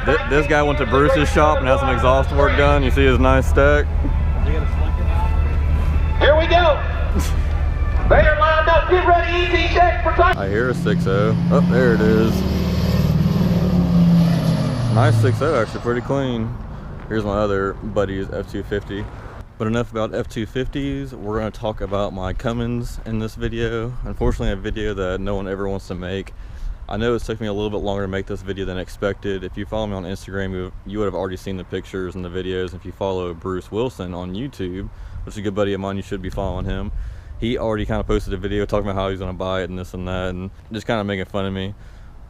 This guy went to Bruce's shop and had some exhaust work done. You see his nice stack. Here we go. They are lined up. Get ready. ET check for time. I hear a 6.0. Oh, there it is. Nice 6.0, actually pretty clean. Here's my other buddy's F250. But enough about F250s. We're going to talk about my Cummins in this video. Unfortunately, a video that no one ever wants to make. I know it's taken me a little bit longer to make this video than expected. If you follow me on Instagram, you would have already seen the pictures and the videos. If you follow Bruce Wilson on YouTube, which is a good buddy of mine, you should be following him. He already kind of posted a video talking about how he's going to buy it and this and that, and just kind of making fun of me.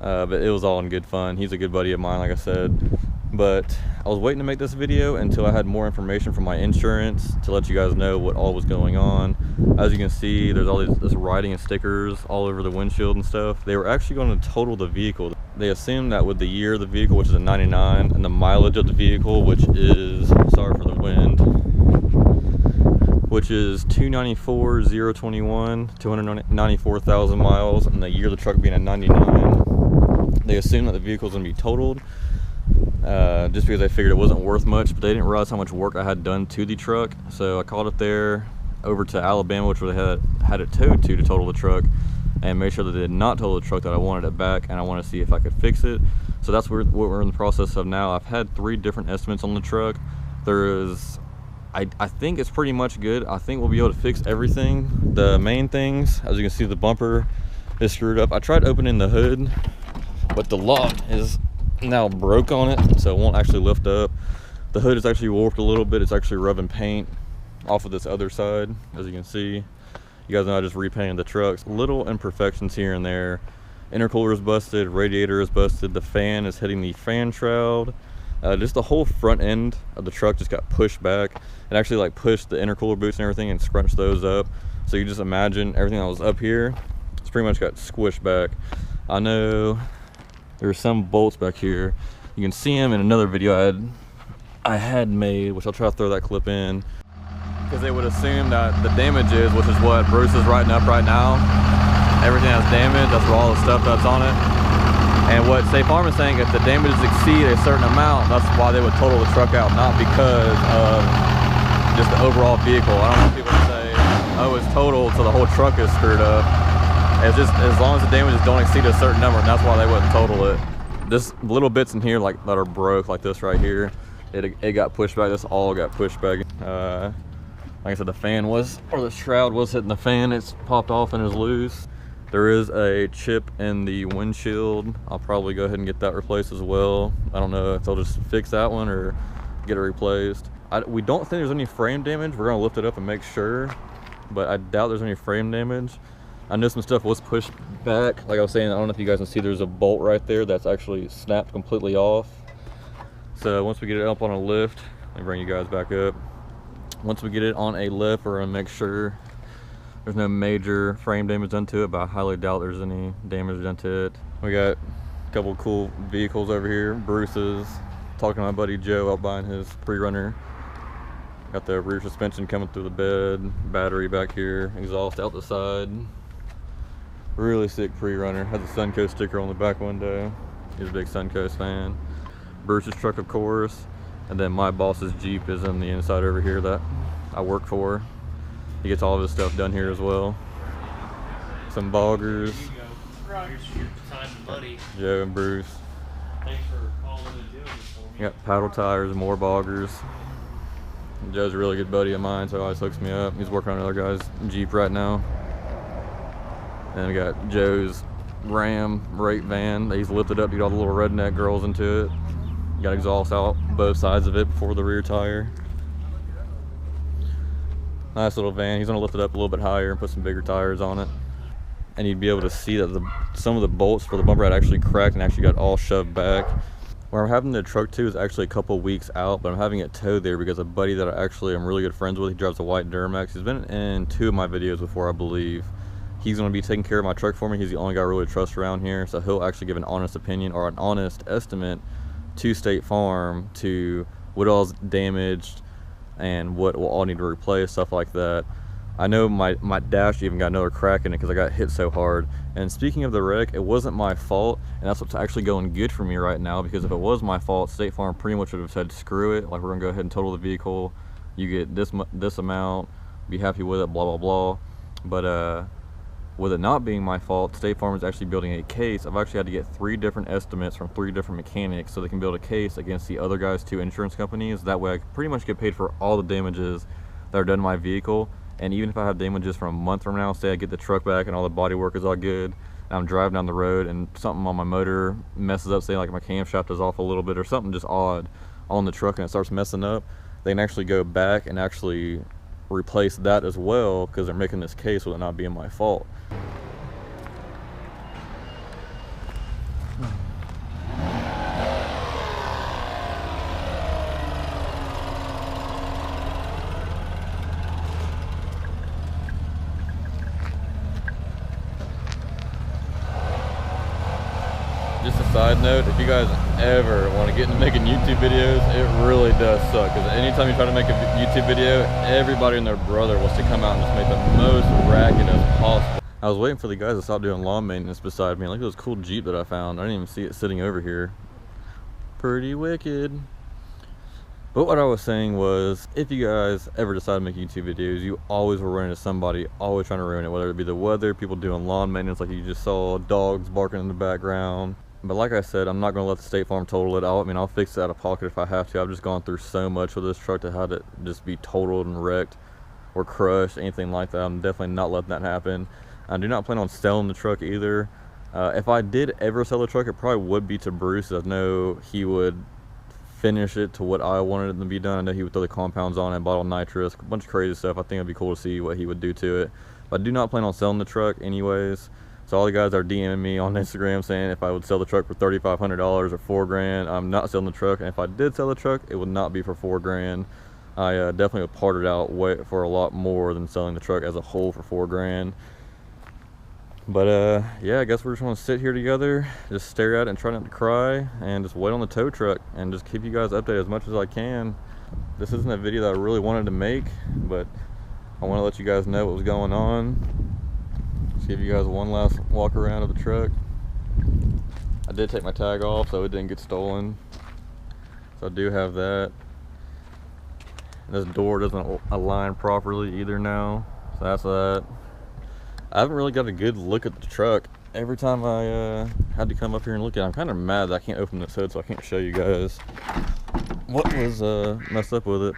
But it was all in good fun. He's a good buddy of mine, like I said. But I was waiting to make this video until I had more information from my insurance to let you guys know what all was going on. As you can see, there's all this writing and stickers all over the windshield and stuff. They were actually going to total the vehicle. They assumed that with the year of the vehicle, which is a 99, and the mileage of the vehicle, which is, sorry for the wind, which is 294,021, 294,000 miles, and the year of the truck being a 99, they assumed that the vehicle was going to be totaled. Just because I figured it wasn't worth much, but they didn't realize how much work I had done to the truck. So I called up there over to Alabama, which they had it towed to total the truck, and made sure that they did not total the truck, that I wanted it back, and I want to see if I could fix it. So that's what we're in the process of now. I've had 3 different estimates on the truck. I think it's pretty much good. I think we'll be able to fix everything. The main things, as you can see, the bumper is screwed up. I tried opening the hood, but the lock is now broke on it, so it won't actually lift up. The hood is actually warped a little bit. It's actually rubbing paint off of this other side, as you can see. You guys know I just repainted the trucks. Little imperfections here and there. Intercooler is busted, radiator is busted, the fan is hitting the fan shroud. Just the whole front end of the truck just got pushed back. It actually like pushed the intercooler boots and everything and scrunched those up. So you just imagine everything that was up here, it's pretty much got squished back. I know there's some bolts back here. You can see them in another video I had made, which I'll try to throw that clip in, because they would assume that the damages, which is what Bruce is writing up right now, everything that's damaged, that's all the stuff that's on it. And what State Farm is saying, if the damages exceed a certain amount, that's why they would total the truck out, not because of just the overall vehicle. I don't want people to say, oh, it's totaled, so the whole truck is screwed up. It's just as long as the damages don't exceed a certain number, and that's why they wouldn't total it. This little bits in here like that are broke, like this right here, it got pushed back. This all got pushed back. Like I said, the fan was, or the shroud was hitting the fan. It's popped off and is loose. There is a chip in the windshield. I'll probably go ahead and get that replaced as well. I don't know if they'll just fix that one or get it replaced. We don't think there's any frame damage. We're gonna lift it up and make sure, but I doubt there's any frame damage. I know some stuff was pushed back. Like I was saying, I don't know if you guys can see, there's a bolt right there that's actually snapped completely off. So once we get it up on a lift, let me bring you guys back up. Once we get it on a lift, we're gonna make sure there's no major frame damage done to it, but I highly doubt there's any damage done to it. We got a couple cool vehicles over here. Bruce is talking to my buddy Joe out buying his pre-runner. Got the rear suspension coming through the bed, battery back here, exhaust out the side. Really sick pre-runner. Has a Suncoast sticker on the back window. He's a big Suncoast fan. Bruce's truck, of course, and then my boss's Jeep is in the inside over here that I work for. He gets all of his stuff done here as well. Some boggers. There you go. Right. Here's your time and money. Joe and Bruce. Thanks for calling and doing this for me. Got paddle tires, more boggers. Joe's a really good buddy of mine, so he always hooks me up. He's working on another guy's Jeep right now. And we got Joe's Ram rate van that he's lifted up to get all the little redneck girls into it. Got exhaust out both sides of it before the rear tire. Nice little van. He's gonna lift it up a little bit higher and put some bigger tires on it. And you'd be able to see that some of the bolts for the bumper had actually cracked and actually got all shoved back. Where I'm having the truck to is actually a couple weeks out, but I'm having it towed there because a buddy that I actually am really good friends with, he drives a white Duramax. He's been in 2 of my videos before, I believe. He's going to be taking care of my truck for me. He's the only guy I really trust around here, so he'll actually give an honest opinion or an honest estimate to State Farm to what all's damaged and what will all need to replace, stuff like that. I know my dash even got another crack in it because I got hit so hard. And speaking of the wreck, it wasn't my fault, and that's what's actually going good for me right now, because if it was my fault, State Farm pretty much would have said, screw it, like, we're gonna go ahead and total the vehicle, you get this amount, be happy with it, blah blah blah. But with it not being my fault, State Farm is actually building a case. I've actually had to get 3 different estimates from 3 different mechanics so they can build a case against the other guys' 2 insurance companies. That way I can pretty much get paid for all the damages that are done to my vehicle. And even if I have damages from a month from now, say I get the truck back and all the body work is all good, and I'm driving down the road and something on my motor messes up, say like my camshaft is off a little bit or something just odd on the truck and it starts messing up, they can actually go back and actually replace that as well, because they're making this case with it not being my fault. Just a side note, if you guys ever want to get into making YouTube videos, it really does suck, because anytime you try to make a YouTube video, everybody and their brother wants to come out and just make the most racket as possible. I was waiting for the guys to stop doing lawn maintenance beside me. Look at this cool Jeep that I found. I didn't even see it sitting over here. Pretty wicked. But what I was saying was, if you guys ever decide to make YouTube videos, you always will run into somebody always trying to ruin it, whether it be the weather, people doing lawn maintenance like you just saw, dogs barking in the background. But like I said, I'm not going to let the State Farm total it out. I mean, I'll fix it out of pocket if I have to. I've just gone through so much with this truck to have it just be totaled and wrecked or crushed, anything like that. I'm definitely not letting that happen. I do not plan on selling the truck either. If I did ever sell the truck, it probably would be to Bruce. I know he would finish it to what I wanted it to be done. I know he would throw the compounds on it, bottle nitrous, a bunch of crazy stuff. I think it'd be cool to see what he would do to it. But I do not plan on selling the truck anyways. So all the guys are DMing me on Instagram saying if I would sell the truck for $3,500 or $4 grand, I'm not selling the truck. And if I did sell the truck, it would not be for $4 grand. I definitely would part it out for a lot more than selling the truck as a whole for $4 grand. But yeah, I guess we're just gonna sit here together, just stare at it and try not to cry, and just wait on the tow truck and just keep you guys updated as much as I can. This isn't a video that I really wanted to make, but I want to let you guys know what was going on. Just give you guys one last walk around of the truck. I did take my tag off so it didn't get stolen, so I do have that. And this door doesn't align properly either now, so that's that. I haven't really got a good look at the truck. Every time I had to come up here and look at it, I'm kind of mad that I can't open this hood, so I can't show you guys what was messed up with it.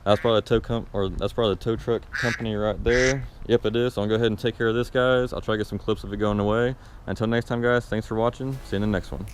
That's probably that's probably the tow truck company right there. Yep, it is. So I'm gonna go ahead and take care of this, guys. I'll try to get some clips of it going away. Until next time, guys, thanks for watching. See you in the next one.